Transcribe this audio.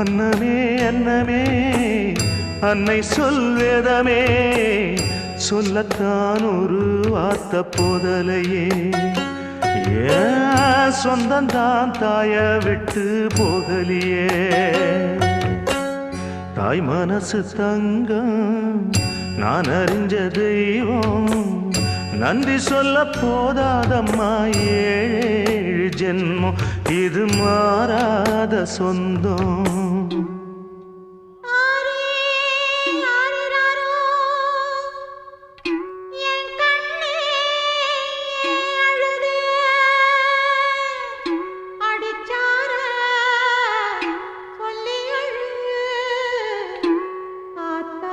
அன்னமே அன்னமே அன்னை சொல்வேதமே சொல்லத்தான் ஒரு வார்த்தை போதலையே ஏன் சொந்தந்தான் தாய விட்டு போகலியே தாய் மனசு தங்கம் நான் அறிஞ்ச தெய்வம் நன்றி சொல்ல போதாதம்மா ஏழு ஜென்மம் இது மாறாத சொந்தம்